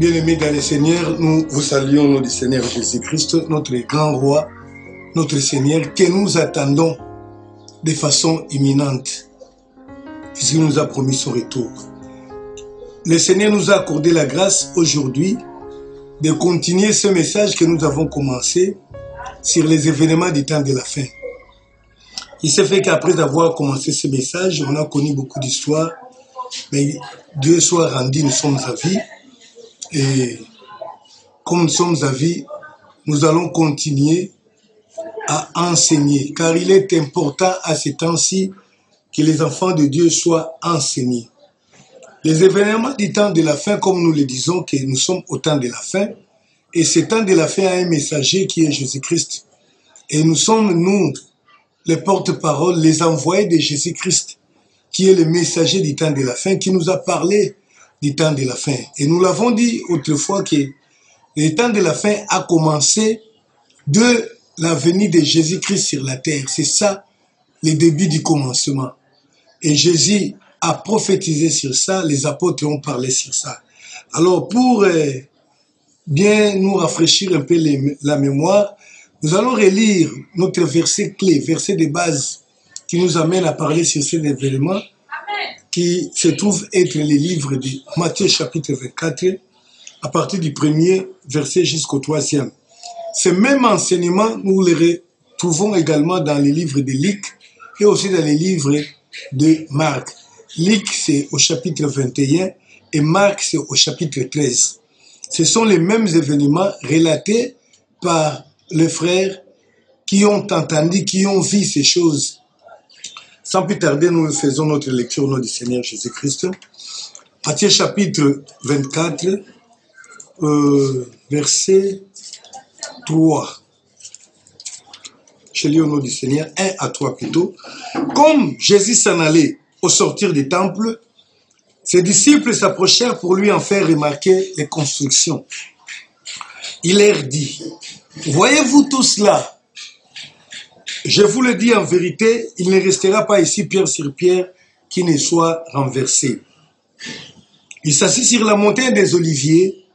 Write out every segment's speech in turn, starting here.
Bien-aimés dans le Seigneur, nous vous saluons au nom du Seigneur Jésus-Christ, notre grand roi, notre Seigneur, que nous attendons de façon imminente, puisqu'il nous a promis son retour. Le Seigneur nous a accordé la grâce aujourd'hui de continuer ce message que nous avons commencé sur les événements du temps de la fin. Il s'est fait qu'après avoir commencé ce message, on a connu beaucoup d'histoires, mais Dieu soit rendu, nous sommes à vie. Et comme nous sommes à vie, nous allons continuer à enseigner, car il est important à ce temps-ci que les enfants de Dieu soient enseignés. Les événements du temps de la fin, comme nous le disons, que nous sommes au temps de la fin, et ce temps de la fin a un messager qui est Jésus-Christ. Et nous sommes, nous, les porte-parole, les envoyés de Jésus-Christ, qui est le messager du temps de la fin, qui nous a parlé du temps de la fin. Et nous l'avons dit autrefois que le temps de la fin a commencé de la venue de Jésus-Christ sur la terre. C'est ça, le début du commencement. Et Jésus a prophétisé sur ça, les apôtres ont parlé sur ça. Alors, pour bien nous rafraîchir un peu la mémoire, nous allons relire notre verset clé, verset de base, qui nous amène à parler sur cet événement, qui se trouve être le livre de Matthieu chapitre 24, à partir du premier verset jusqu'au 3e. Ce même enseignement, nous le retrouvons également dans les livres de Luc et aussi dans les livres de Marc. Luc, c'est au chapitre 21 et Marc, c'est au chapitre 13. Ce sont les mêmes événements relatés par les frères qui ont entendu, qui ont vu ces choses. Sans plus tarder, nous faisons notre lecture au nom du Seigneur Jésus-Christ. Matthieu chapitre 24, verset 3. Je lis au nom du Seigneur, 1 à 3 plutôt. Comme Jésus s'en allait au sortir du temple, ses disciples s'approchèrent pour lui en faire remarquer les constructions. Il leur dit, « Voyez-vous tout cela ? Je vous le dis en vérité, il ne restera pas ici pierre sur pierre qui ne soit renversé. » Il s'assit sur la montagne des Oliviers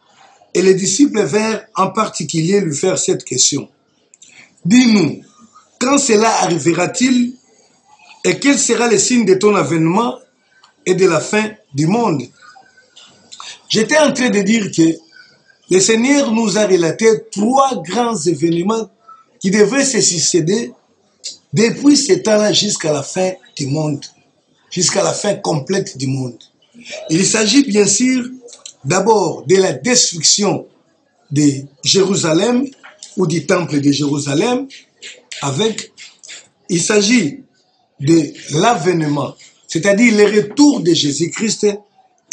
et les disciples vinrent en particulier lui faire cette question. « Dis-nous, quand cela arrivera-t-il et quel sera le signe de ton avènement et de la fin du monde ?» J'étais en train de dire que le Seigneur nous a relaté 3 grands événements qui devraient se succéder depuis ce temps-là jusqu'à la fin du monde, jusqu'à la fin complète du monde. Il s'agit bien sûr d'abord de la destruction de Jérusalem ou du temple de Jérusalem, il s'agit de l'avènement, c'est-à-dire le retour de Jésus-Christ,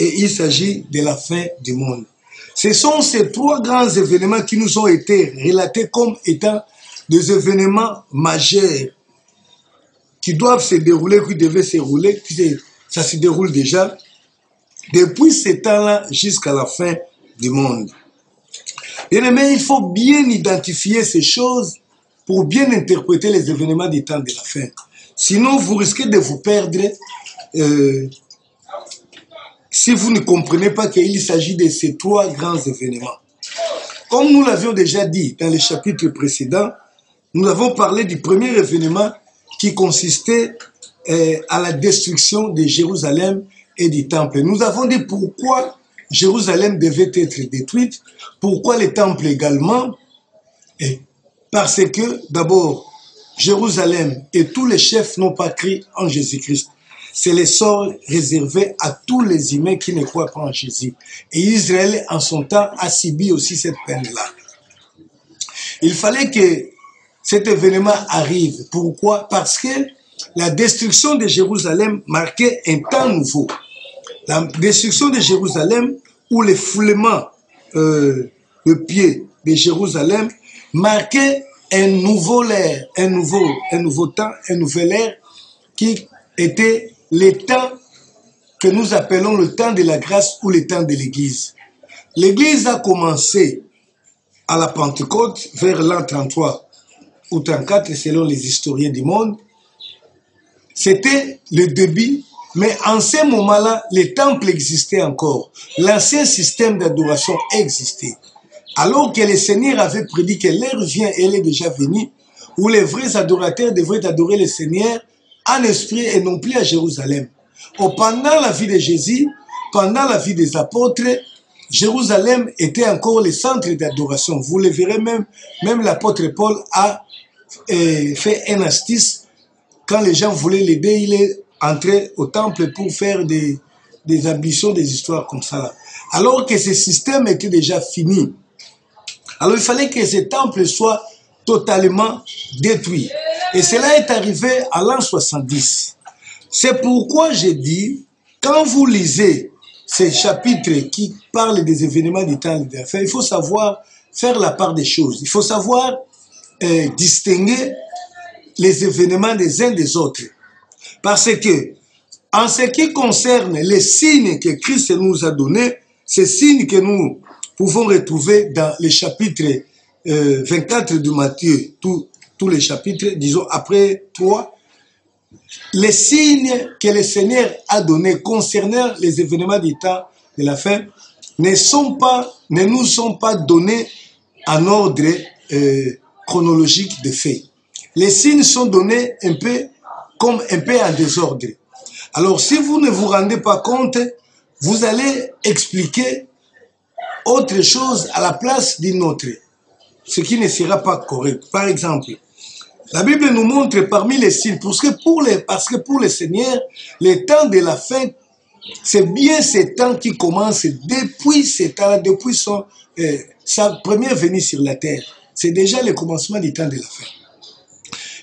et il s'agit de la fin du monde. Ce sont ces 3 grands événements qui nous ont été relatés comme étant des événements majeurs qui doivent se dérouler, qui devaient se dérouler, ça se déroule déjà depuis ce temps-là jusqu'à la fin du monde. Bien aimé, il faut bien identifier ces choses pour bien interpréter les événements du temps de la fin. Sinon, vous risquez de vous perdre si vous ne comprenez pas qu'il s'agit de ces 3 grands événements. Comme nous l'avions déjà dit dans les chapitres précédents, nous avons parlé du premier événement qui consistait à la destruction de Jérusalem et du temple. Nous avons dit pourquoi Jérusalem devait être détruite, pourquoi le temple également, et parce que d'abord, Jérusalem et tous les chefs n'ont pas cru en Jésus-Christ. C'est le sort réservé à tous les humains qui ne croient pas en Jésus. Et Israël, en son temps, a subi aussi cette peine-là. Il fallait que cet événement arrive. Pourquoi? Parce que la destruction de Jérusalem marquait un temps nouveau. La destruction de Jérusalem ou le foulement de pied de Jérusalem marquait un nouveau ère, un nouveau temps, un nouvel ère qui était le temps que nous appelons le temps de la grâce ou le temps de l'Église. L'Église a commencé à la Pentecôte vers l'an 33 ou 34 selon les historiens du monde. C'était le début Mais en ce moment-là, les temples existaient encore. L'ancien système d'adoration existait. Alors que le Seigneur avait prédit que l'heure vient, elle est déjà venue, où les vrais adorateurs devraient adorer le Seigneur en esprit et non plus à Jérusalem. Pendant la vie de Jésus, pendant la vie des apôtres, Jérusalem était encore le centre d'adoration. Vous le verrez même l'apôtre Paul a fait un astuce. Quand les gens voulaient l'aider, il est entré au temple pour faire des ablutions, des histoires comme ça. Alors que ce système était déjà fini. Alors il fallait que ce temple soit totalement détruit. Et cela est arrivé à l'an 70. C'est pourquoi j'ai dit, quand vous lisez ces chapitres qui parlent des événements du temps de la fin, il faut savoir faire la part des choses. Il faut savoir distinguer les événements des uns des autres. Parce que, en ce qui concerne les signes que Christ nous a donnés, ces signes que nous pouvons retrouver dans les chapitres 24 de Matthieu, tous les chapitres, disons après 3, les signes que le Seigneur a donnés concernant les événements du temps de la fin ne nous sont pas donnés en ordre chronologique de faits. Les signes sont donnés un peu en désordre. Alors si vous ne vous rendez pas compte, vous allez expliquer autre chose à la place d'une autre, ce qui ne sera pas correct. Par exemple, la Bible nous montre parmi les signes, parce que pour le Seigneur, le temps de la fin, c'est bien ce temps qui commence depuis ce temps, depuis sa première venue sur la terre. C'est déjà le commencement du temps de la fin.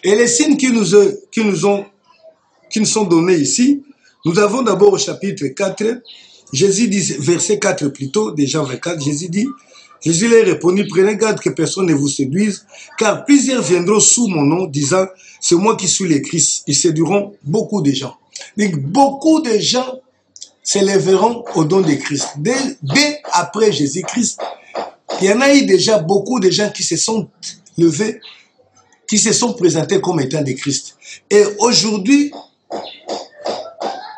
Et les signes qui nous sont donnés ici, nous avons d'abord au chapitre 4, Jésus dit, verset 4 plutôt, déjà 24, Jésus leur répondit, prenez garde que personne ne vous séduise, car plusieurs viendront sous mon nom, disant, c'est moi qui suis le Christ. Ils séduiront beaucoup de gens. Donc, beaucoup de gens s'élèveront au don de Christ. Dès après Jésus-Christ, il y en a eu déjà beaucoup de gens qui se sont levés, qui se sont présentés comme étant des Christ. Et aujourd'hui,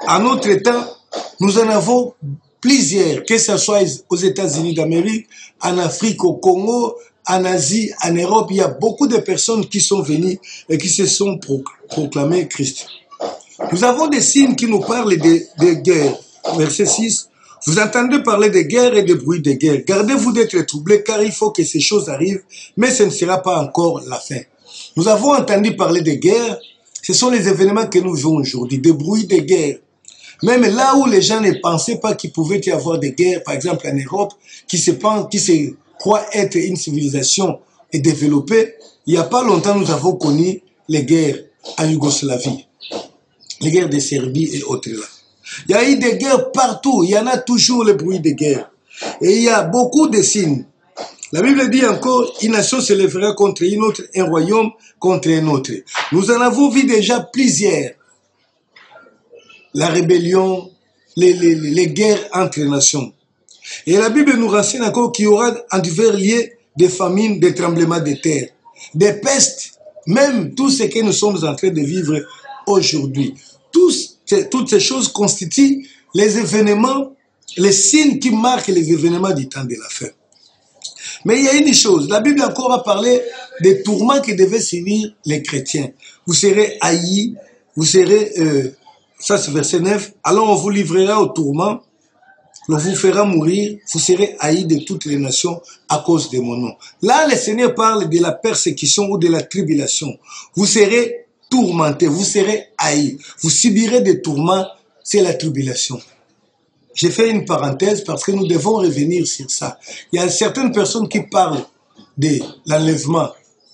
en notre temps, nous en avons plusieurs, que ce soit aux États-Unis d'Amérique, en Afrique, au Congo, en Asie, en Europe. Il y a beaucoup de personnes qui sont venues et qui se sont proclamées Christ. Nous avons des signes qui nous parlent de guerre. Verset 6. Vous entendez parler de guerre et de bruit de guerre. Gardez-vous d'être troublés, car il faut que ces choses arrivent, mais ce ne sera pas encore la fin. Nous avons entendu parler de guerre. Ce sont les événements que nous vivons aujourd'hui, des bruits de guerre. Même là où les gens ne pensaient pas qu'il pouvait y avoir des guerres, par exemple en Europe, qui se croient être une civilisation et développée, il n'y a pas longtemps, nous avons connu les guerres en Yougoslavie, les guerres de Serbie et autres là. Il y a eu des guerres partout, il y en a toujours le bruit de guerre. Et il y a beaucoup de signes. La Bible dit encore, une nation se lèvera contre une autre, un royaume contre un autre. Nous en avons vu déjà plusieurs. La rébellion, les guerres entre les nations. Et la Bible nous renseigne encore qu'il y aura en divers lieux des famines, des tremblements de terre, des pestes, même tout ce que nous sommes en train de vivre aujourd'hui. Toutes ces choses constituent les événements, les signes qui marquent les événements du temps de la fin. Mais il y a une chose, la Bible encore a parlé des tourments qui devaient suivre les chrétiens. Vous serez haïs, vous serez... ça c'est verset 9. Alors on vous livrera au tourment, on vous fera mourir, vous serez haïs de toutes les nations à cause de mon nom. Là, le Seigneur parle de la persécution ou de la tribulation. Vous serez tourmentés, vous serez haïs, vous subirez des tourments, c'est la tribulation. J'ai fait une parenthèse parce que nous devons revenir sur ça. Il y a certaines personnes qui parlent de l'enlèvement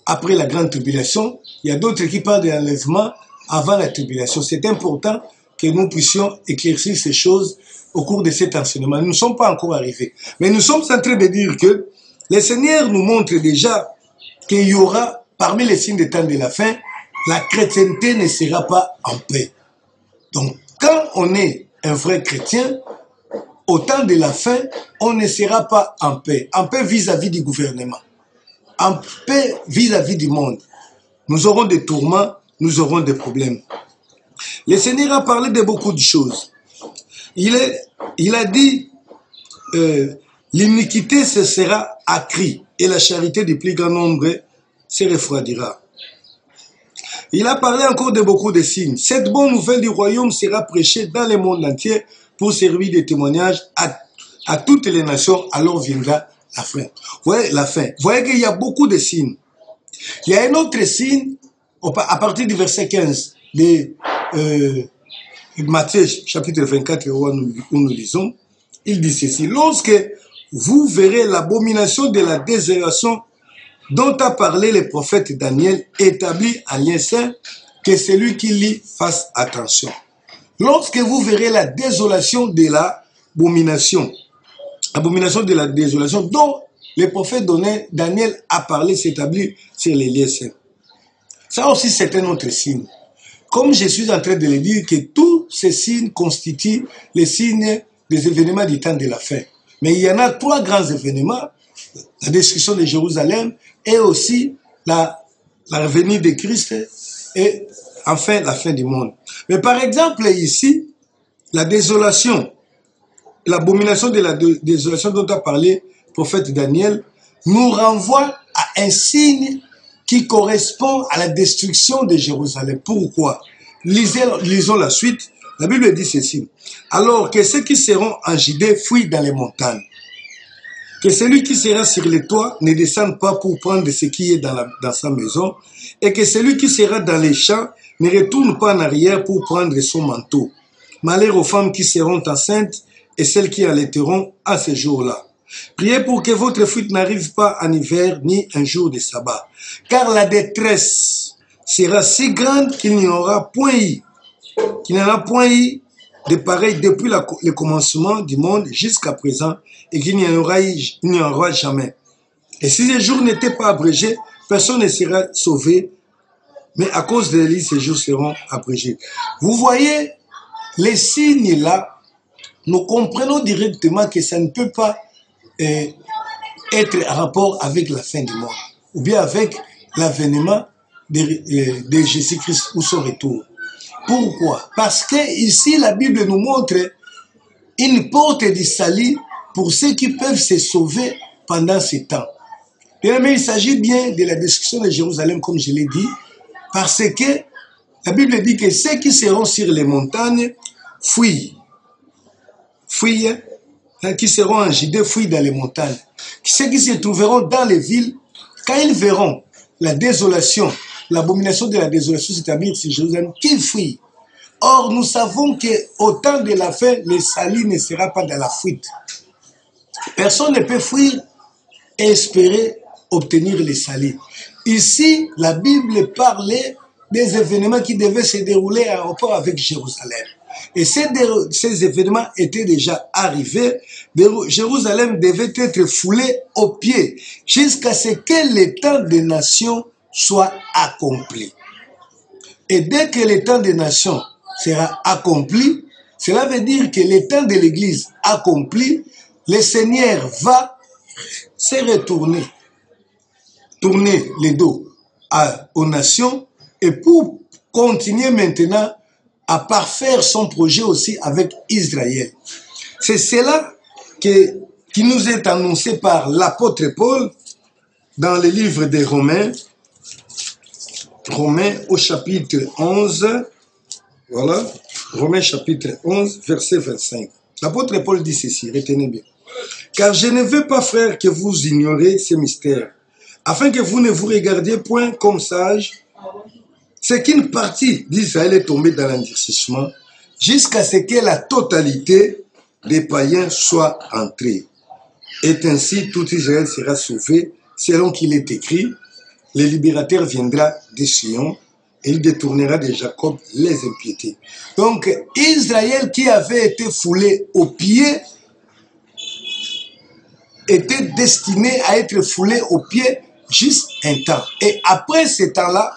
après la grande tribulation, il y a d'autres qui parlent de l'enlèvement avant la tribulation. C'est important que nous puissions éclaircir ces choses au cours de cet enseignement. Nous ne sommes pas encore arrivés. Mais nous sommes en train de dire que le Seigneur nous montre déjà qu'il y aura, parmi les signes des temps de la fin, la chrétienté ne sera pas en paix. Donc, quand on est un vrai chrétien, au temps de la fin, on ne sera pas en paix vis-à-vis du gouvernement, en paix vis-à-vis du monde. Nous aurons des tourments, nous aurons des problèmes. Le Seigneur a parlé de beaucoup de choses. Il a dit, l'iniquité se sera accrue et la charité du plus grand nombre se refroidira. Il a parlé encore de beaucoup de signes. Cette bonne nouvelle du royaume sera prêchée dans le monde entier pour servir de témoignage à toutes les nations. Alors viendra la fin. Vous voyez la fin. Vous voyez qu'il y a beaucoup de signes. Il y a un autre signe à partir du verset 15 de Matthieu chapitre 24 où nous lisons. Il dit ceci. Lorsque vous verrez l'abomination de la désolation dont a parlé le prophète Daniel, établi en lien saint, que celui qui lit fasse attention. Lorsque vous verrez la désolation de l'abomination de la désolation dont le prophète Daniel a parlé, s'établit sur les liens saints. Ça aussi, c'est un autre signe. Comme je suis en train de le dire, que tous ces signes constituent les signes des événements du temps de la fin. Mais il y en a 3 grands événements, la destruction de Jérusalem et aussi la venue de Christ et enfin la fin du monde. Mais par exemple ici, la désolation, l'abomination de la désolation dont a parlé le prophète Daniel nous renvoie à un signe qui correspond à la destruction de Jérusalem. Pourquoi? Lisons la suite. La Bible dit ceci. Alors que ceux qui seront en Judée fuient dans les montagnes. Que celui qui sera sur les toits ne descende pas pour prendre ce qui est dans sa maison. Et que celui qui sera dans les champs ne retourne pas en arrière pour prendre son manteau. Malheur aux femmes qui seront enceintes et celles qui allaiteront à ce jour-là. Priez pour que votre fuite n'arrive pas en hiver ni un jour de sabbat. Car la détresse sera si grande qu'il n'y aura point eu de pareil depuis le commencement du monde jusqu'à présent et qu'il n'y en aura jamais. Et si les jours n'étaient pas abrégés, personne ne sera sauvé, mais à cause de l'Élie, ces jours seront abrégés. Vous voyez, les signes là, nous comprenons directement que ça ne peut pas être en rapport avec la fin du monde, ou bien avec l'avènement de Jésus-Christ ou son retour. Pourquoi? Parce que ici la Bible nous montre une porte du salut pour ceux qui peuvent se sauver pendant ce temps. Mais il s'agit bien de la destruction de Jérusalem, comme je l'ai dit, parce que la Bible dit que ceux qui seront sur les montagnes fuient, qui seront en Judée fuient dans les montagnes. Ceux qui se trouveront dans les villes, quand ils verront la désolation, l'abomination de la désolation s'établir sur Jérusalem, qui fuient. Or, nous savons qu'au temps de la fin, le salut ne sera pas dans la fuite. Personne ne peut fuir et espérer obtenir le salut. Ici, la Bible parlait des événements qui devaient se dérouler en rapport avec Jérusalem. Et ces événements étaient déjà arrivés. Jérusalem devait être foulée aux pieds jusqu'à ce que le temps des nations soit accompli. Et dès que le temps des nations sera accompli, cela veut dire que le temps de l'Église accompli, le Seigneur va se retourner, tourner le dos aux nations et pour continuer maintenant à parfaire son projet aussi avec Israël. C'est cela qui nous est annoncé par l'apôtre Paul dans le livre des Romains au chapitre 11, voilà, Romains chapitre 11, verset 25. L'apôtre Paul dit ceci, retenez bien. Car je ne veux pas, frères, que vous ignorez ces mystères, afin que vous ne vous regardiez point comme sages, c'est qu'une partie d'Israël est tombée dans l'endurcissement jusqu'à ce que la totalité des païens soit entrée. Et ainsi, tout Israël sera sauvé, selon qu'il est écrit, le libérateur viendra de Sion et il détournera de Jacob les impiétés. Donc, Israël qui avait été foulé aux pieds était destiné à être foulé aux pieds juste un temps. Et après ce temps-là,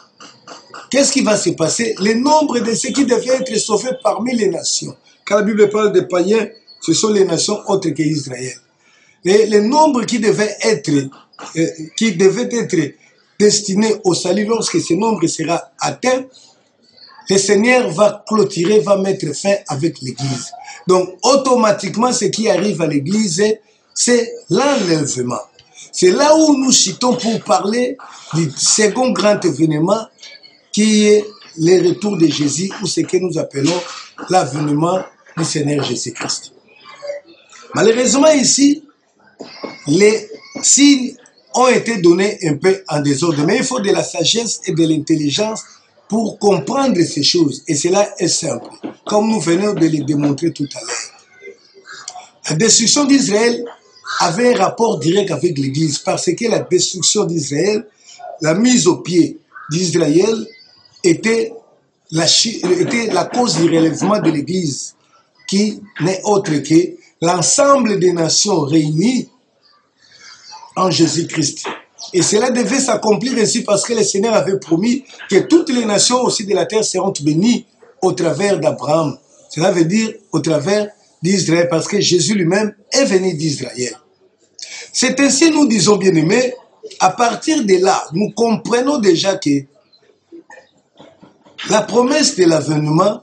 qu'est-ce qui va se passer? Le nombre de ceux qui devaient être sauvés parmi les nations. Quand la Bible parle des païens, ce sont les nations autres qu'Israël. Et le nombre qui devait être destiné au salut, lorsque ce nombre sera atteint, le Seigneur va clôturer, va mettre fin avec l'Église. Donc, automatiquement, ce qui arrive à l'Église, c'est l'enlèvement. C'est là où nous citons pour parler du second grand événement qui est le retour de Jésus, ou ce que nous appelons l'avènement du Seigneur Jésus-Christ. Malheureusement ici, les signes ont été donnés un peu en désordre, mais il faut de la sagesse et de l'intelligence pour comprendre ces choses, et cela est simple, comme nous venons de le démontrer tout à l'heure. La destruction d'Israël avait un rapport direct avec l'Église, parce que la destruction d'Israël, la mise au pied d'Israël était la cause du relèvement de l'Église, qui n'est autre que l'ensemble des nations réunies en Jésus-Christ. Et cela devait s'accomplir ainsi parce que le Seigneur avait promis que toutes les nations aussi de la terre seront bénies au travers d'Abraham. Cela veut dire au travers d'Israël, parce que Jésus lui-même est venu d'Israël. C'est ainsi, nous disons, bien-aimés, à partir de là, nous comprenons déjà que la promesse de l'avènement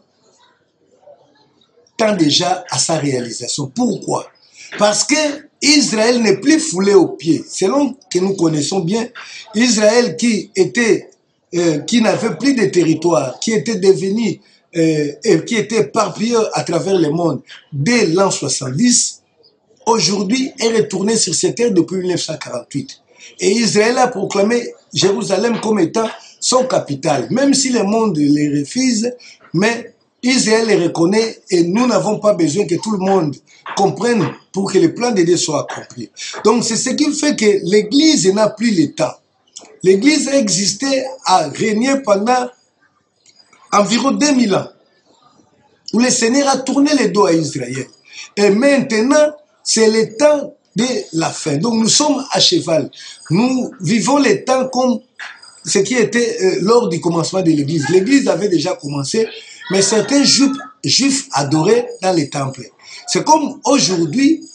tend déjà à sa réalisation. Pourquoi? Parce que Israël n'est plus foulé aux pieds. Selon que nous connaissons bien, Israël qui n'avait plus de territoire, qui était devenu et qui était éparpillé à travers le monde dès l'an 70, aujourd'hui est retourné sur cette terre depuis 1948. Et Israël a proclamé Jérusalem comme étant son capitale, même si le monde les refuse, mais Israël les reconnaît et nous n'avons pas besoin que tout le monde comprenne pour que le plan de Dieu soit accompli. Donc c'est ce qui fait que l'Église n'a plus le temps. L'Église a existé, a régné pendant environ 2000 ans, où le Seigneur a tourné le dos à Israël. Et maintenant, c'est le temps de la fin. Donc nous sommes à cheval. Nous vivons le temps comme ce qui était lors du commencement de l'Église. L'Église avait déjà commencé, mais certains juifs adoraient dans les temples. C'est comme aujourd'hui,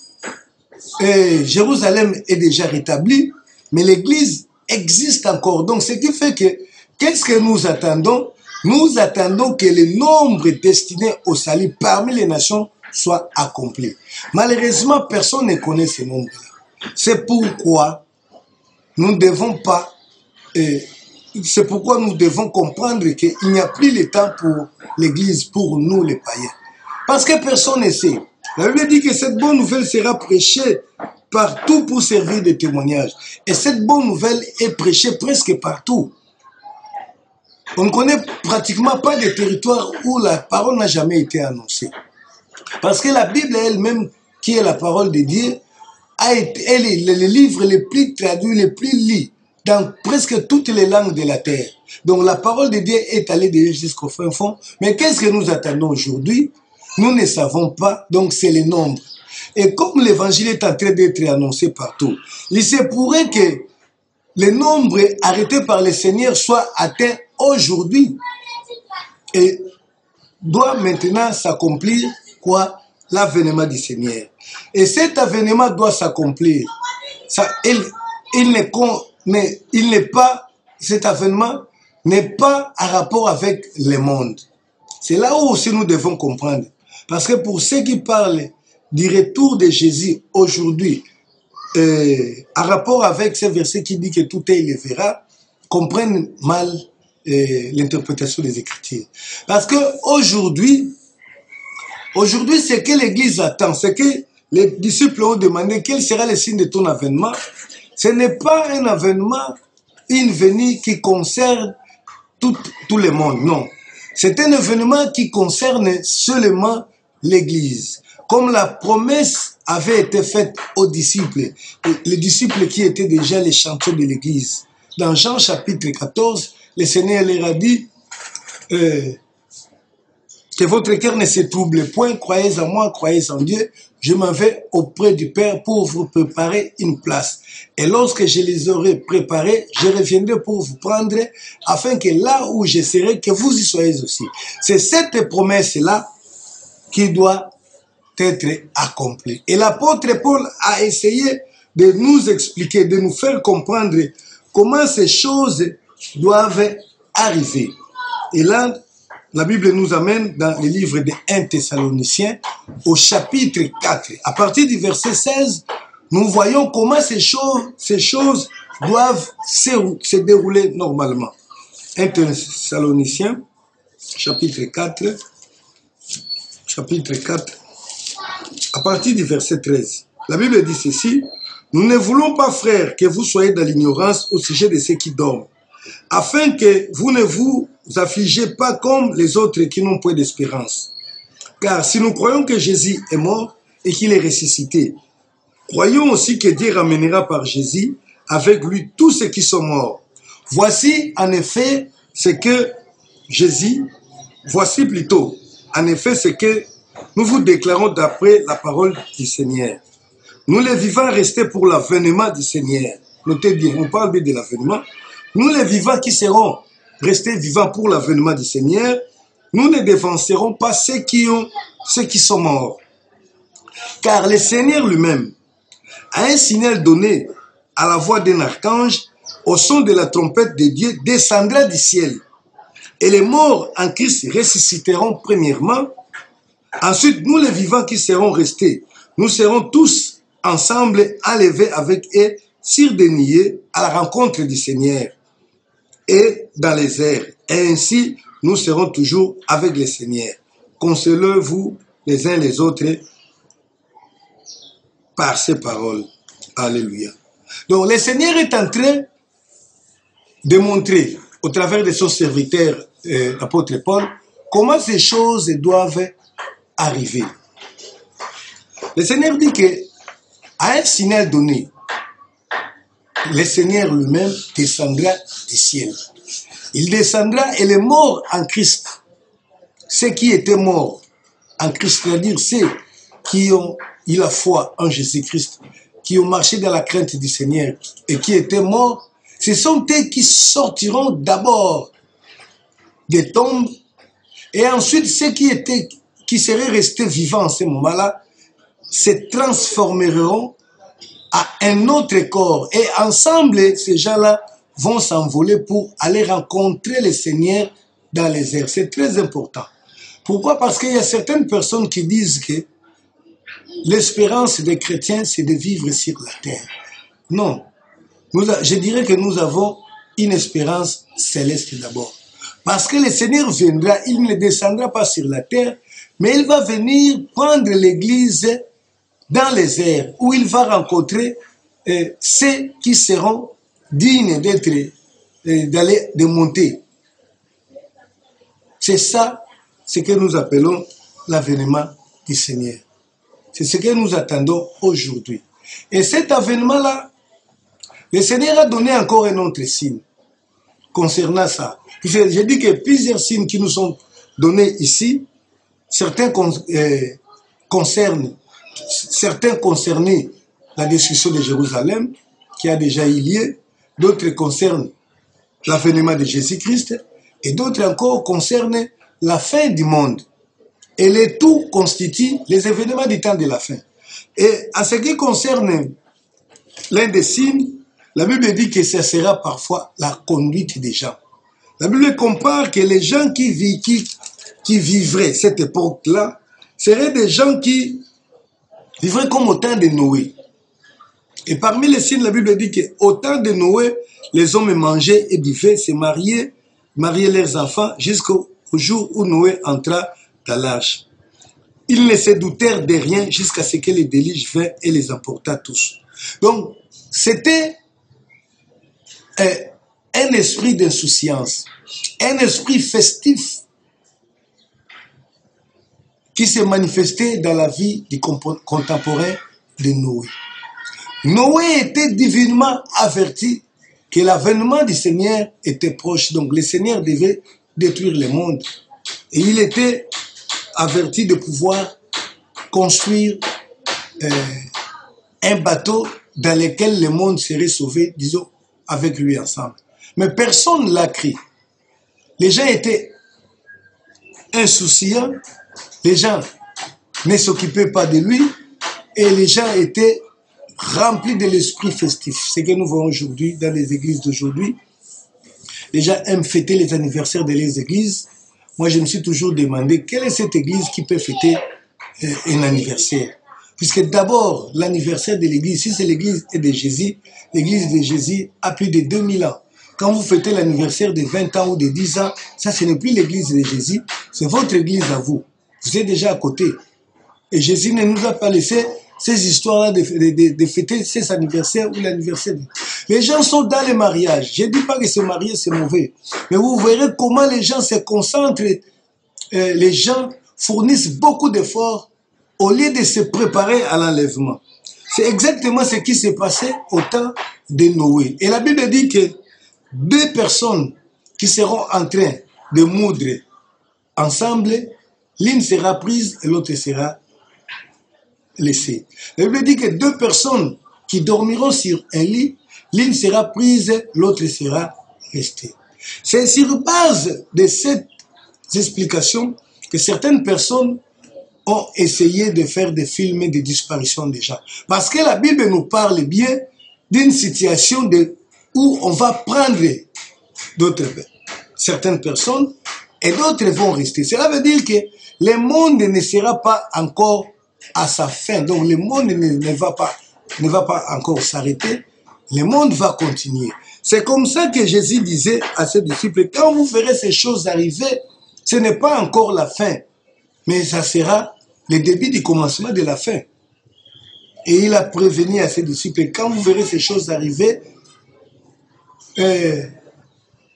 Jérusalem est déjà rétablie, mais l'Église existe encore. Donc ce qui fait que, qu'est-ce que nous attendons? Nous attendons que le nombre destiné au salut parmi les nations soit accompli. Malheureusement, personne ne connaît ce nombre-là. C'est pourquoi nous ne devons pas... c'est pourquoi nous devons comprendre qu'il n'y a plus le temps pour l'Église, pour nous les païens. Parce que personne ne sait. La Bible dit que cette bonne nouvelle sera prêchée partout pour servir de témoignage. Et cette bonne nouvelle est prêchée presque partout. On ne connaît pratiquement pas de territoire où la parole n'a jamais été annoncée. Parce que la Bible elle-même, qui est la parole de Dieu, est le livre le plus traduit, le plus lu dans presque toutes les langues de la terre. Donc la parole de Dieu est allée déjà jusqu'au fin fond. Mais qu'est-ce que nous attendons aujourd'hui? Nous ne savons pas, donc c'est le nombre. Et comme l'évangile est en train d'être annoncé partout, il se pourrait que le nombre arrêté par le Seigneur soit atteint aujourd'hui. Et doit maintenant s'accomplir quoi? L'avènement du Seigneur. Et cet avènement doit s'accomplir. Cet avènement n'est pas en rapport avec le monde. C'est là où aussi nous devons comprendre. Parce que pour ceux qui parlent du retour de Jésus aujourd'hui, en rapport avec ce verset qui dit que tout est, il le verra, comprennent mal l'interprétation des Écritures. Parce que aujourd'hui, ce que l'Église attend, c'est que les disciples ont demandé quel sera le signe de ton avènement. Ce n'est pas un avènement, une venue qui concerne tout le monde, non. C'est un événement qui concerne seulement l'Église. Comme la promesse avait été faite aux disciples, les disciples qui étaient déjà les chantiers de l'Église. Dans Jean chapitre 14, le Seigneur leur a dit que votre cœur ne se trouble point, croyez en moi, croyez en Dieu. Je m'en vais auprès du Père pour vous préparer une place. Et lorsque je les aurai préparés, je reviendrai pour vous prendre, afin que là où je serai, que vous y soyez aussi. C'est cette promesse-là qui doit être accomplie. Et l'apôtre Paul a essayé de nous expliquer, de nous faire comprendre comment ces choses doivent arriver. Et là, la Bible nous amène dans le livre des 1 Thessaloniciens au chapitre 4. À partir du verset 16, nous voyons comment ces choses doivent se dérouler normalement. 1 Thessaloniciens, chapitre 4, à partir du verset 13. La Bible dit ceci: « Nous ne voulons pas, frères, que vous soyez dans l'ignorance au sujet de ceux qui dorment, afin que vous ne vous affligez pas comme les autres qui n'ont point d'espérance. Car si nous croyons que Jésus est mort et qu'il est ressuscité, croyons aussi que Dieu ramènera par Jésus avec lui tous ceux qui sont morts. Voici en effet ce que nous vous déclarons d'après la parole du Seigneur. Nous les vivants restés pour l'avènement du Seigneur. » Notez bien, on parle bien de l'avènement. Nous les vivants qui serons restés vivants pour l'avènement du Seigneur, nous ne dévancerons pas ceux qui sont morts. Car le Seigneur lui-même, à un signal donné à la voix d'un archange, au son de la trompette de Dieu, descendra du ciel. Et les morts en Christ ressusciteront premièrement. Ensuite, nous les vivants qui serons restés, nous serons tous ensemble enlevés avec eux sur des nuées à la rencontre du Seigneur et dans les airs. Et ainsi, nous serons toujours avec le Seigneur. Consolez-vous les uns les autres par ces paroles. Alléluia. Donc, le Seigneur est en train de montrer, au travers de son serviteur, l'apôtre Paul, comment ces choses doivent arriver. Le Seigneur dit que, à un signal donné, le Seigneur lui-même descendra du ciel. Il descendra et les morts en Christ, ceux qui étaient morts en Christ, c'est-à-dire ceux qui ont eu la foi en Jésus-Christ, qui ont marché dans la crainte du Seigneur et qui étaient morts, ce sont eux qui sortiront d'abord des tombes et ensuite ceux qui seraient restés vivants en ce moment-là se transformeront à un autre corps. Et ensemble, ces gens-là vont s'envoler pour aller rencontrer le Seigneur dans les airs. C'est très important. Pourquoi? Parce qu'il y a certaines personnes qui disent que l'espérance des chrétiens, c'est de vivre sur la terre. Non. Je dirais que nous avons une espérance céleste d'abord. Parce que le Seigneur viendra, il ne descendra pas sur la terre, mais il va venir prendre l'Église dans les airs, où il va rencontrer ceux qui seront dignes de monter. C'est ça, ce que nous appelons l'avènement du Seigneur. C'est ce que nous attendons aujourd'hui. Et cet avènement-là, le Seigneur a donné encore un autre signe concernant ça. J'ai dit que plusieurs signes qui nous sont donnés ici, certains concernent la destruction de Jérusalem, qui a déjà eu lieu, d'autres concernent l'avènement de Jésus-Christ, et d'autres encore concernent la fin du monde. Et le tout constitue les événements du temps de la fin. Et en ce qui concerne l'un des signes, la Bible dit que ce sera parfois la conduite des gens. La Bible compare que les gens qui vivraient cette époque-là seraient des gens qui vivraient comme au temps de Noé. Et parmi les signes, la Bible dit qu'au temps de Noé, les hommes mangeaient et buvaient, se mariaient leurs enfants jusqu'au jour où Noé entra dans l'arche. Ils ne se doutèrent de rien jusqu'à ce que les déluge vint et les emporta tous. Donc, c'était un esprit d'insouciance, un esprit festif qui s'est manifesté dans la vie du contemporain de Noé. Noé était divinement averti que l'avènement du Seigneur était proche. Donc, le Seigneur devait détruire le monde. Et il était averti de pouvoir construire un bateau dans lequel le monde serait sauvé, disons, avec lui ensemble. Mais personne ne l'a cru. Les gens étaient insouciants, les gens ne s'occupaient pas de lui, et les gens étaient remplis de l'esprit festif. Ce que nous voyons aujourd'hui dans les églises d'aujourd'hui. Les gens aiment fêter les anniversaires de les églises moi je me suis toujours demandé quelle est cette église qui peut fêter un anniversaire. Puisque d'abord, l'anniversaire de l'église, si c'est l'église de Jésus a plus de 2000 ans. Quand vous fêtez l'anniversaire de 20 ans ou de 10 ans, ça ce n'est plus l'église de Jésus, c'est votre église à vous. Vous êtes déjà à côté. Et Jésus ne nous a pas laissé ces histoires-là de fêter ces anniversaires ou l'anniversaire. Les gens sont dans les mariages. Je ne dis pas que se marier, c'est mauvais. Mais vous verrez comment les gens se concentrent. Les gens fournissent beaucoup d'efforts au lieu de se préparer à l'enlèvement. C'est exactement ce qui s'est passé au temps de Noé. Et la Bible dit que 2 personnes qui seront en train de moudre ensemble, l'une sera prise et l'autre sera laissée. La Bible dit que 2 personnes qui dormiront sur un lit, l'une sera prise, l'autre sera restée. C'est sur base de cette explication que certaines personnes ont essayé de faire des films de disparition des gens. Parce que la Bible nous parle bien d'une situation où on va prendre certaines personnes et d'autres vont rester. Cela veut dire que le monde ne sera pas encore à sa fin. Donc le monde ne va pas encore s'arrêter. Le monde va continuer. C'est comme ça que Jésus disait à ses disciples, quand vous verrez ces choses arriver, ce n'est pas encore la fin, mais ça sera le début du commencement de la fin. Et il a prévenu à ses disciples, quand vous verrez ces choses arriver,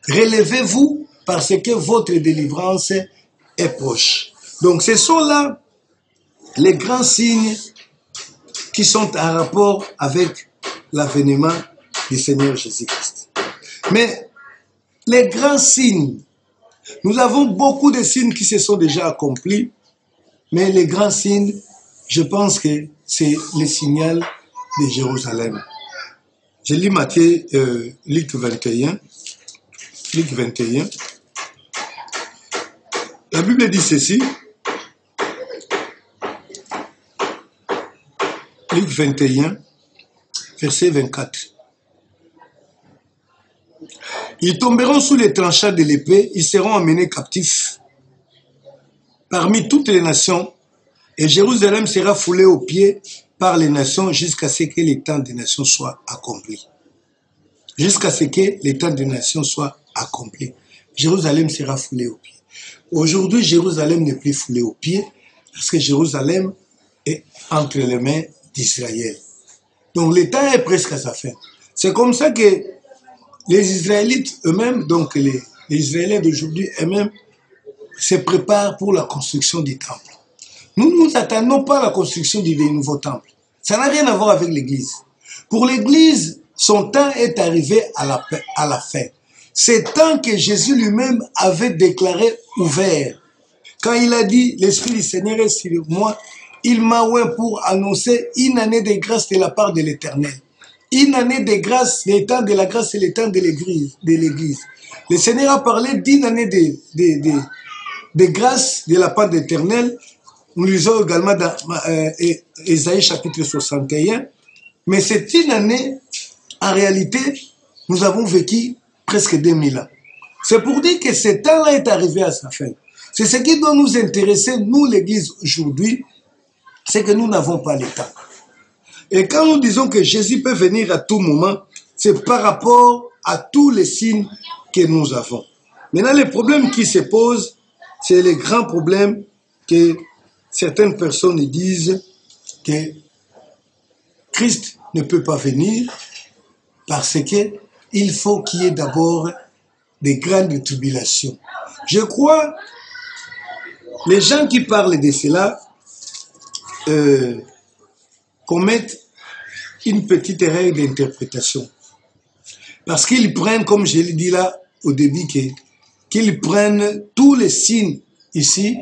relevez-vous parce que votre délivrance est proche. Donc ce sont là les grands signes qui sont en rapport avec l'avènement du Seigneur Jésus-Christ. Mais les grands signes, nous avons beaucoup de signes qui se sont déjà accomplis, mais les grands signes, je pense que c'est le signal de Jérusalem. Je lis Matthieu, Luc 21. Luc 21. La Bible dit ceci. Luc 21, verset 24. Ils tomberont sous les tranchants de l'épée, ils seront emmenés captifs parmi toutes les nations, et Jérusalem sera foulée aux pieds par les nations jusqu'à ce que les temps des nations soient accomplis. Jusqu'à ce que les temps des nations soient accomplis. Jérusalem sera foulée aux pieds. Aujourd'hui, Jérusalem n'est plus foulée aux pieds parce que Jérusalem est entre les mains d'Israël. Donc le temps est presque à sa fin. C'est comme ça que les Israélites eux-mêmes, donc les Israéliens d'aujourd'hui eux-mêmes, se préparent pour la construction du temple. Nous ne nous attendons pas à la construction du nouveau temple. Ça n'a rien à voir avec l'Église. Pour l'Église, son temps est arrivé à la fin. C'est temps que Jésus lui-même avait déclaré ouvert. Quand il a dit, l'Esprit du Seigneur est sur moi, il m'a oint pour annoncer une année de grâce de la part de l'Éternel. Une année de grâce, le temps de la grâce et le temps de l'Église. Le Seigneur a parlé d'une année de grâce de la part de l'Éternel. Nous lisons également dans Ésaïe chapitre 61. Mais c'est une année, en réalité, nous avons vécu presque 2000 ans. C'est pour dire que ce temps-là est arrivé à sa fin. C'est ce qui doit nous intéresser, nous, l'Église, aujourd'hui, c'est que nous n'avons pas le temps. Et quand nous disons que Jésus peut venir à tout moment, c'est par rapport à tous les signes que nous avons. Maintenant, les problèmes qui se posent, c'est les grands problèmes que certaines personnes disent que Christ ne peut pas venir parce qu'il faut qu'il y ait d'abord des grandes tribulations. Je crois, les gens qui parlent de cela commettent une petite erreur d'interprétation. Parce qu'ils prennent, comme je l'ai dit là au début, qu'ils prennent tous les signes ici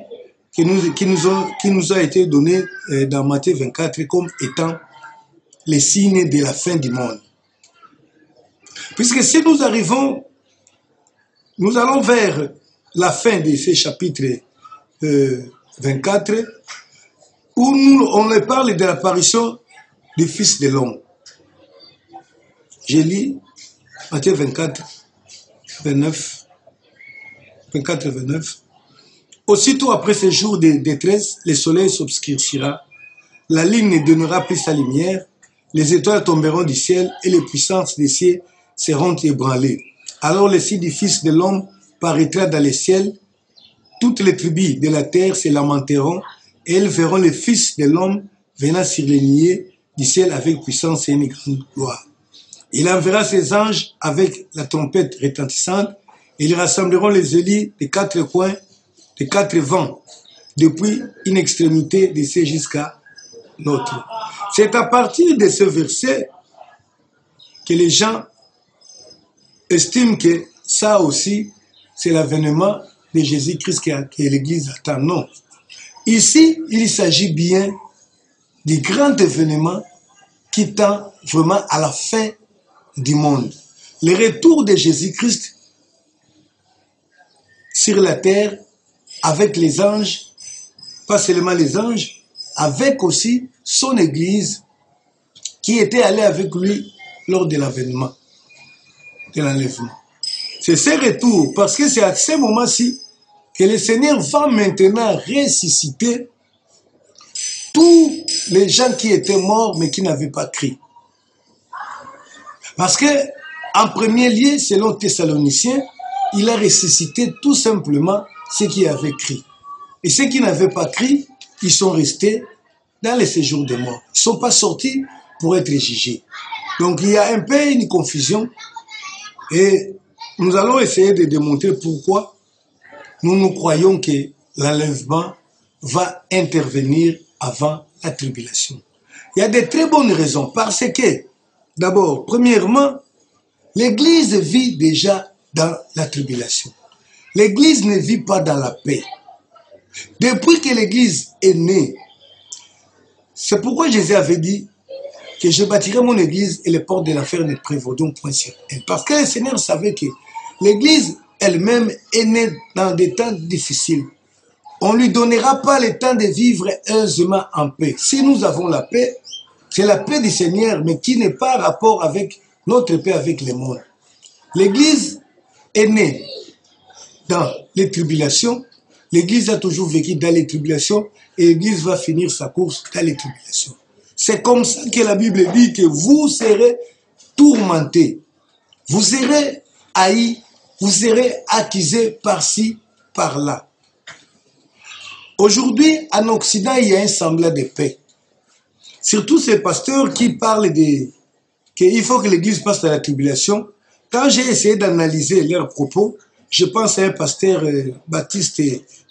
qui nous a été donné dans Matthieu 24 comme étant les signes de la fin du monde. Puisque si nous allons vers la fin de ce chapitre 24, où on parle de l'apparition du Fils de l'homme. Je lis Matthieu 24, 29. Aussitôt après ces jours de détresse, le soleil s'obscurcira, la lune ne donnera plus sa lumière, les étoiles tomberont du ciel et les puissances des cieux seront ébranlées. Alors le signe du Fils de l'homme paraîtra dans les ciels, toutes les tribus de la terre se lamenteront et elles verront le Fils de l'homme venant sur les nuées du ciel avec puissance et une grande gloire. Il enverra ses anges avec la trompette retentissante et ils rassembleront les élus des quatre coins, des quatre vents, depuis une extrémité de ces jusqu'à l'autre. C'est à partir de ce verset que les gens estiment que ça aussi, c'est l'avènement de Jésus-Christ que l'Église attend. Non. Ici, il s'agit bien du grand événement qui tend vraiment à la fin du monde. Le retour de Jésus-Christ sur la terre avec les anges, pas seulement les anges, avec aussi son Église qui était allée avec lui lors de l'avènement, de l'enlèvement. C'est ce retour, parce que c'est à ce moment-ci que le Seigneur va maintenant ressusciter tous les gens qui étaient morts mais qui n'avaient pas crié. Parce que, en premier lieu, selon Thessaloniciens, il a ressuscité tout simplement ceux qui avaient crié. Et ceux qui n'avaient pas crié, ils sont restés dans les séjours de mort. Ils ne sont pas sortis pour être jugés. Donc il y a un peu une confusion et nous allons essayer de démontrer pourquoi nous croyons que l'enlèvement va intervenir avant la tribulation. Il y a de très bonnes raisons parce que, d'abord, premièrement, l'Église vit déjà dans la tribulation. L'Église ne vit pas dans la paix. Depuis que l'Église est née, c'est pourquoi Jésus avait dit que je bâtirai mon Église et les portes de l'enfer ne prévaudront point sur elle. Parce que le Seigneur savait que l'Église elle-même est née dans des temps difficiles. On ne lui donnera pas le temps de vivre heureusement en paix. Si nous avons la paix, c'est la paix du Seigneur, mais qui n'est pas en rapport avec notre paix avec le monde. L'Église est née dans les tribulations. L'Église a toujours vécu dans les tribulations et l'Église va finir sa course dans les tribulations. C'est comme ça que la Bible dit que vous serez tourmentés, vous serez haïs, vous serez accusés par-ci, par-là. Aujourd'hui, en Occident, il y a un semblant de paix. Surtout ces pasteurs qui parlent qu'il faut que l'Église passe dans la tribulation. Quand j'ai essayé d'analyser leurs propos, je pense à un pasteur baptiste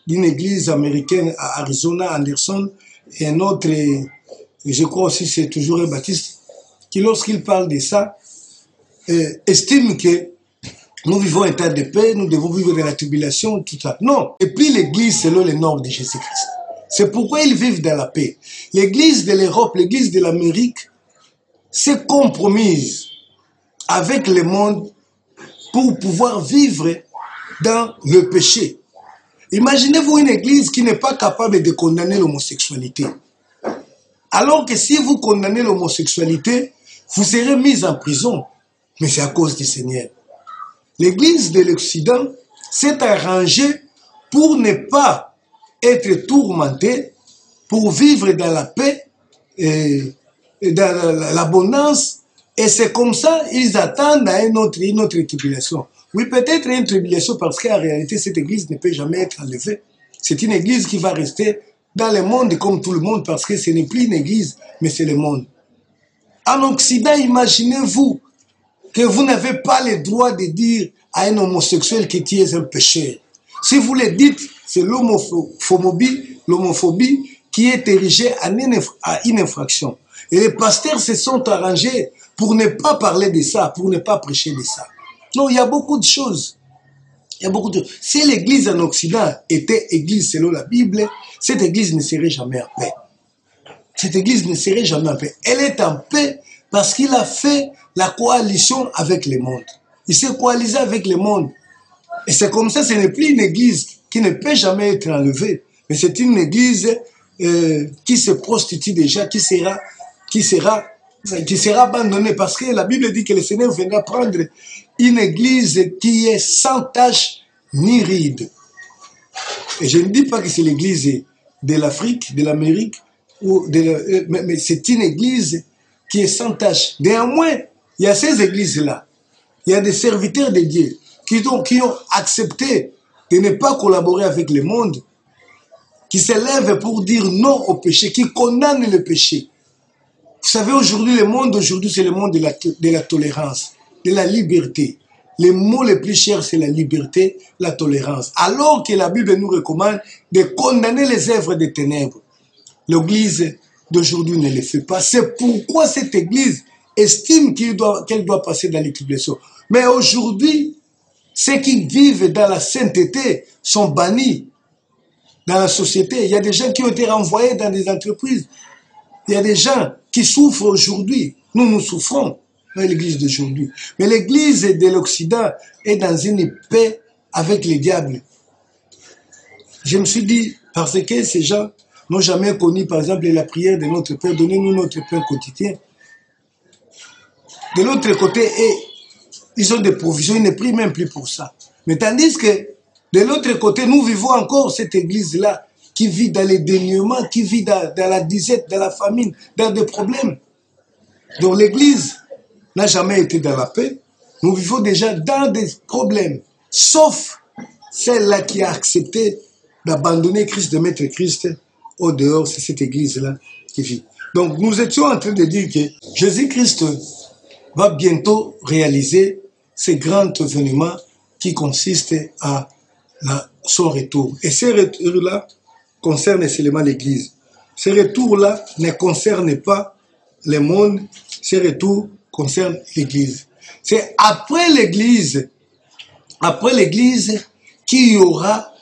d'une église américaine à Arizona, Anderson, et un autre, je crois aussi c'est toujours un baptiste, qui lorsqu'il parle de ça, estime que nous vivons un temps de paix, nous devons vivre dans la tribulation, tout ça. Non. Et puis l'Église selon les normes de Jésus-Christ. C'est pourquoi ils vivent dans la paix. L'Église de l'Europe, l'Église de l'Amérique, s'est compromise avec le monde pour pouvoir vivre dans le péché. Imaginez-vous une église qui n'est pas capable de condamner l'homosexualité. Alors que si vous condamnez l'homosexualité, vous serez mis en prison. Mais c'est à cause du Seigneur. L'église de l'Occident s'est arrangée pour ne pas être tourmentée, pour vivre dans la paix et dans l'abondance. Et c'est comme ça ils attendent à une autre tribulation. Oui, peut-être une tribulation parce qu'en réalité, cette église ne peut jamais être enlevée. C'est une église qui va rester dans le monde comme tout le monde parce que ce n'est plus une église, mais c'est le monde. En Occident, imaginez-vous que vous n'avez pas le droit de dire à un homosexuel que tu es un pécheur. Si vous le dites, c'est l'homophobie qui est érigée à une infraction. Et les pasteurs se sont arrangés pour ne pas parler de ça, pour ne pas prêcher de ça. Non, il y a beaucoup de choses. Il y a beaucoup de choses. Si l'église en Occident était église selon la Bible, cette église ne serait jamais en paix. Cette église ne serait jamais en paix. Elle est en paix parce qu'il a fait la coalition avec le monde. Il s'est coalisé avec le monde. Et c'est comme ça, ce n'est plus une église qui ne peut jamais être enlevée, mais c'est une église qui se prostitue déjà, qui sera abandonnée, parce que la Bible dit que le Seigneur viendra prendre une église qui est sans tache ni ride. Et je ne dis pas que c'est l'église de l'Afrique, de l'Amérique, mais c'est une église qui est sans tâche. Néanmoins, il y a ces églises-là, il y a des serviteurs de Dieu qui ont accepté de ne pas collaborer avec le monde, qui se lèvent pour dire non au péché, qui condamnent le péché. Vous savez, aujourd'hui, le monde d'aujourd'hui, c'est le monde de la tolérance, de la liberté. Les mots les plus chers, c'est la liberté, la tolérance. Alors que la Bible nous recommande de condamner les œuvres des ténèbres. L'église d'aujourd'hui ne le fait pas. C'est pourquoi cette église estime qu'elle doit passer dans les tribulations. Mais aujourd'hui, ceux qui vivent dans la sainteté sont bannis dans la société. Il y a des gens qui ont été renvoyés dans des entreprises. Il y a des gens qui souffrent aujourd'hui. Nous souffrons dans l'église d'aujourd'hui. Mais l'église de l'Occident est dans une paix avec les diables. Je me suis dit, parce que ces gens n'ont jamais connu, par exemple, la prière de notre Père, donnez-nous notre pain quotidien. De l'autre côté, ils ont des provisions, ils ne prient même plus pour ça. Mais tandis que, de l'autre côté, nous vivons encore cette église-là, qui vit dans les dénuements, qui vit dans la disette, dans la famine, dans des problèmes. Donc l'église n'a jamais été dans la paix. Nous vivons déjà dans des problèmes, sauf celle-là qui a accepté d'abandonner Christ, de mettre Christ au dehors. C'est cette église-là qui vit. Donc nous étions en train de dire que Jésus-Christ va bientôt réaliser ce grand événement qui consiste à son retour. Et ce retour-là concerne seulement l'Église. Ce retour-là ne concerne pas le monde, ce retour concerne l'Église. C'est après l'Église qu'il y aura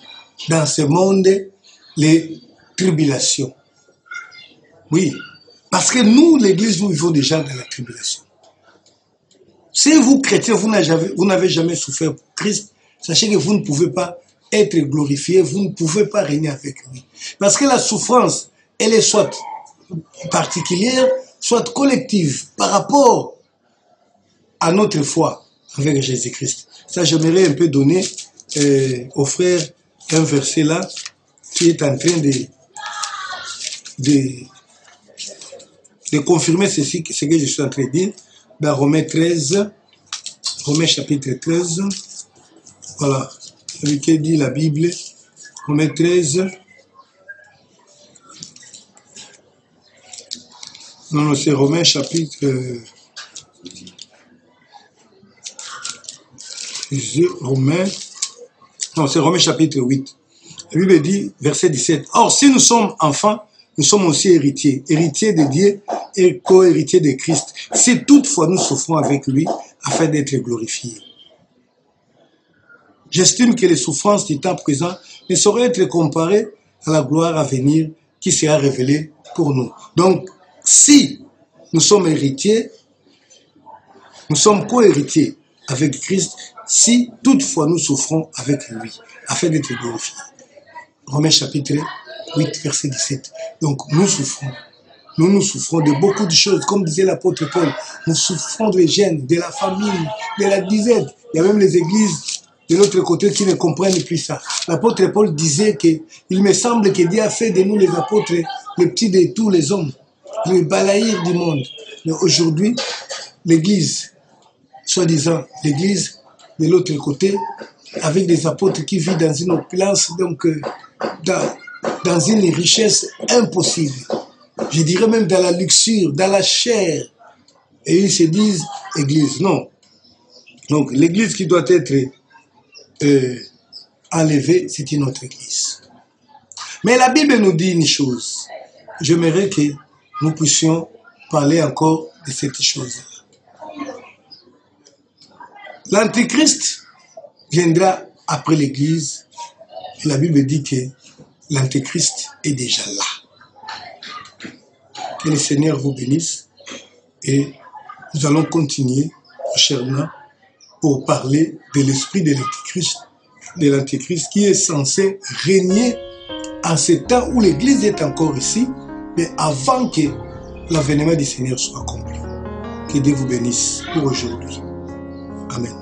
dans ce monde les tribulations. Oui, parce que nous, l'Église, nous vivons déjà dans la tribulation. Si vous, chrétiens, vous n'avez jamais souffert pour Christ, sachez que vous ne pouvez pas être glorifié, vous ne pouvez pas régner avec lui. Parce que la souffrance, elle est soit particulière, soit collective, par rapport à notre foi avec Jésus-Christ. Ça, j'aimerais un peu donner aux frères un verset là, qui est en train de confirmer ce que je suis en train de dire, dans Romains 13, Romains chapitre 13, voilà. Ce que dit la Bible, Romains 13. Non, c'est Romains chapitre. C'est Romains chapitre 8. La Bible dit, verset 17. Or, si nous sommes enfants, nous sommes aussi héritiers, héritiers de Dieu et co-héritiers de Christ. Si toutefois nous souffrons avec lui, afin d'être glorifiés. J'estime que les souffrances du temps présent ne sauraient être comparées à la gloire à venir qui sera révélée pour nous. Donc, si nous sommes héritiers, nous sommes co-héritiers avec Christ, si toutefois nous souffrons avec lui, afin d'être glorifiés. Romains chapitre 8, verset 17. Donc, nous souffrons. Nous souffrons de beaucoup de choses, comme disait l'apôtre Paul. Nous souffrons des gènes, de la famine, de la disette. Il y a même les églises de l'autre côté qui ne comprennent plus ça. L'apôtre Paul disait qu'il me semble que Dieu a fait de nous les apôtres les petits de tous les hommes, les balaïrs du monde. Mais aujourd'hui, l'église, soi-disant l'église de l'autre côté, avec des apôtres qui vivent dans une opulence, donc dans une richesse impossible. Je dirais même dans la luxure, dans la chair. Et ils se disent église. Non. Donc l'église qui doit être enlevée, c'est une autre église. Mais la Bible nous dit une chose. J'aimerais que nous puissions parler encore de cette chose-là. L'Antéchrist viendra après l'église. Et la Bible dit que l'Antéchrist est déjà là. Que le Seigneur vous bénisse. Et nous allons continuer prochainement pour parler de l'esprit de l'Antéchrist qui est censé régner en ce temps où l'Église est encore ici, mais avant que l'avènement du Seigneur soit accompli. Que Dieu vous bénisse pour aujourd'hui. Amen.